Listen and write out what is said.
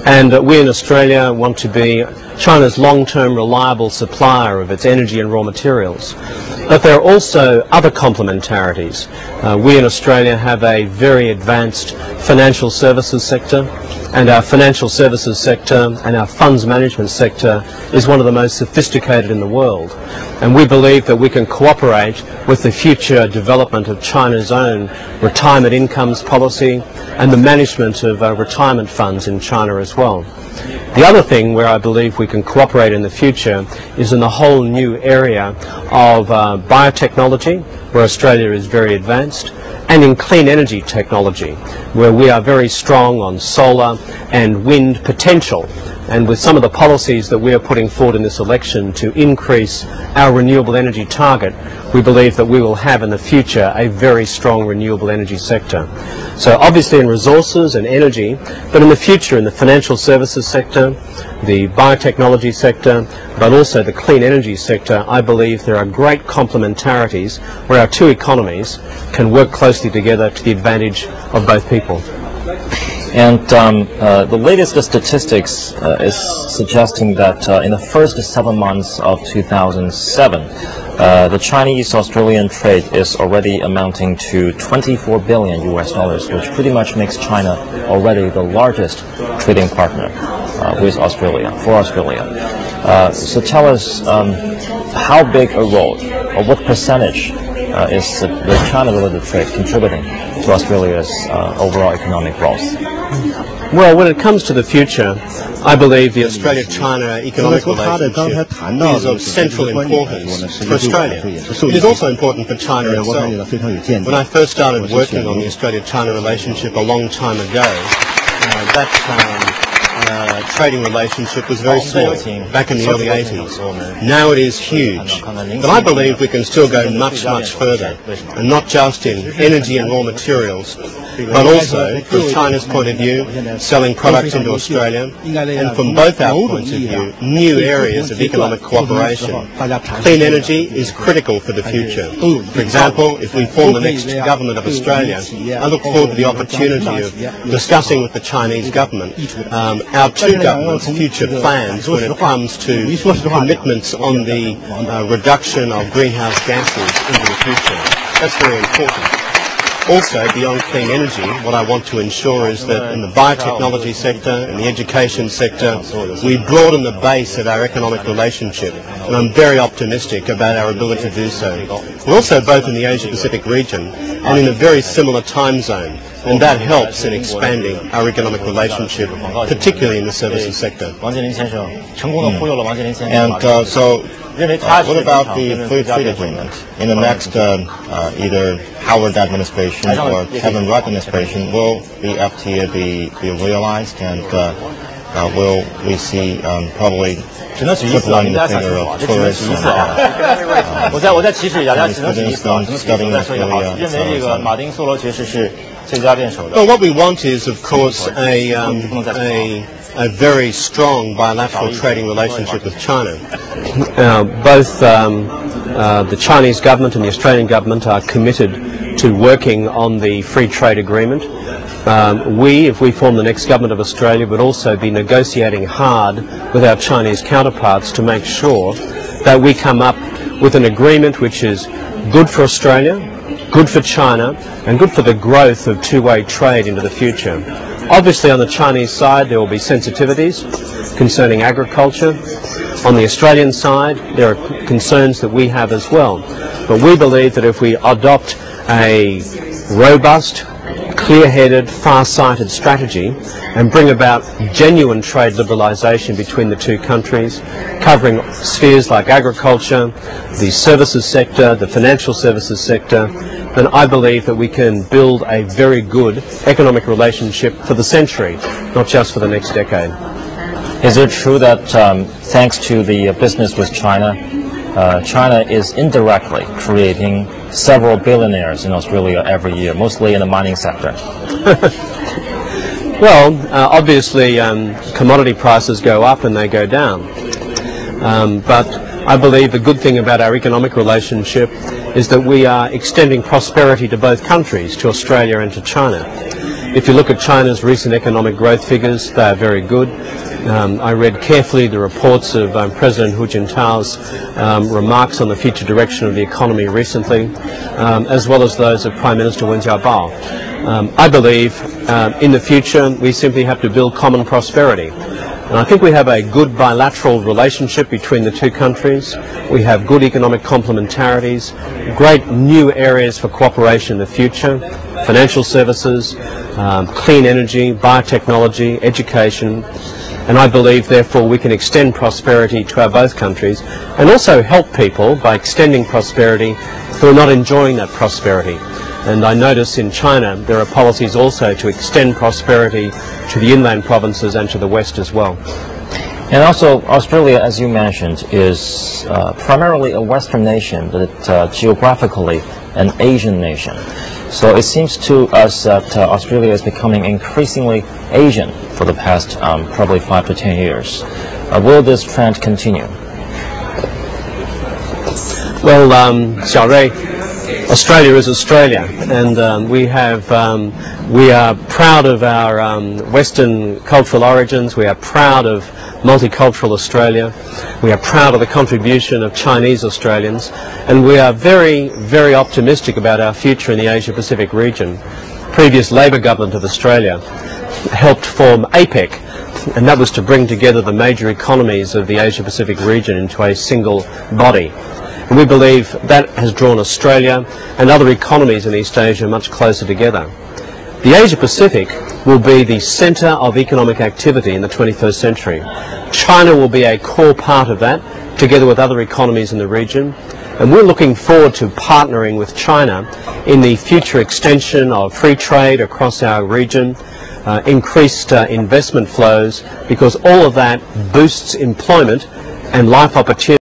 And we in Australia want to be China's long-term reliable supplier of its energy and raw materials. But there are also other complementarities. We in Australia have a very advanced financial services sector, and our financial services sector and our funds management sector is one of the most sophisticated in the world. And we believe that we can cooperate with the future development of China's own retirement incomes policy and the management of retirement funds in China as well. The other thing where I believe we can cooperate in the future is in the whole new area of biotechnology, where Australia is very advanced, and in clean energy technology, where we are very strong on solar and wind potential. And with some of the policies that we are putting forward in this election to increase our renewable energy target, we believe that we will have in the future a very strong renewable energy sector. So obviously in resources and energy, but in the future in the financial services sector, the biotechnology sector, but also the clean energy sector, I believe there are great complementarities where our two economies can work closely together to the advantage of both people. And the latest statistics is suggesting that in the first 7 months of 2007, the Chinese-Australian trade is already amounting to $24 billion US, which pretty much makes China already the largest trading partner with Australia, for Australia. So tell us how big a role, or what percentage is the China-related trade contributing to Australia's overall economic growth? Well, when it comes to the future, I believe the Australia-China economic relationship is of central importance for Australia. It is also important for China itself. When I first started working on the Australia-China relationship a long time ago, that trading relationship was very small back in the early 80s. Now it is huge. But I believe we can still go much, much further, and not just in energy and raw materials, but also from China's point of view, selling products into Australia, and from both our points of view, new areas of economic cooperation. Clean energy is critical for the future. For example, if we form the next government of Australia, I look forward to the opportunity of discussing with the Chinese government our two governments' future plans when it comes to commitments on the reduction of greenhouse gases into the future. That's very important. Also, beyond clean energy, what I want to ensure is that in the biotechnology sector and the education sector, we broaden the base of our economic relationship, and I'm very optimistic about our ability to do so. We're also both in the Asia-Pacific region and in a very similar time zone, and that helps in expanding our economic relationship, particularly in the services sector. And so, what about the free trade agreement? In the next either Howard administration or Kevin Rudd administration, will the FTA be realized, and will we see probably tripling the figure of tourists and Well, what we want is, of course, a very strong bilateral trading relationship with China. Both the Chinese government and the Australian government are committed to working on the free trade agreement. If we form the next government of Australia, would also be negotiating hard with our Chinese counterparts to make sure that we come up with an agreement which is good for Australia, good for China, and good for the growth of two-way trade into the future. Obviously, on the Chinese side, there will be sensitivities concerning agriculture. On the Australian side, there are concerns that we have as well. But we believe that if we adopt a robust, clear-headed, far-sighted strategy and bring about genuine trade liberalisation between the two countries, covering spheres like agriculture, the services sector, the financial services sector, then I believe that we can build a very good economic relationship for the century, not just for the next decade. Is it true that thanks to the business with China, China is indirectly creating several billionaires in Australia every year, mostly in the mining sector? Well, obviously commodity prices go up and they go down. But I believe the good thing about our economic relationship is that we are extending prosperity to both countries, to Australia and to China. If you look at China's recent economic growth figures, they are very good. I read carefully the reports of President Hu Jintao's remarks on the future direction of the economy recently, as well as those of Prime Minister Wen Jiabao. I believe in the future we simply have to build common prosperity. And I think we have a good bilateral relationship between the two countries. We have good economic complementarities, great new areas for cooperation in the future, financial services, clean energy, biotechnology, education. And I believe, therefore, we can extend prosperity to our both countries and also help people by extending prosperity who are not enjoying that prosperity. And I notice in China there are policies also to extend prosperity to the inland provinces and to the west as well. And also, Australia, as you mentioned, is primarily a Western nation, but geographically an Asian nation. So it seems to us that Australia is becoming increasingly Asian for the past probably 5 to 10 years. Will this trend continue? Well, Xiaorui, Australia is Australia, and we are proud of our Western cultural origins. We are proud of multicultural Australia. We are proud of the contribution of Chinese Australians, and we are very, very optimistic about our future in the Asia-Pacific region. Previous Labor government of Australia helped form APEC, and that was to bring together the major economies of the Asia-Pacific region into a single body. And we believe that has drawn Australia and other economies in East Asia much closer together. The Asia-Pacific will be the centre of economic activity in the 21st century. China will be a core part of that, together with other economies in the region. And we're looking forward to partnering with China in the future extension of free trade across our region, increased investment flows, because all of that boosts employment and life opportunities.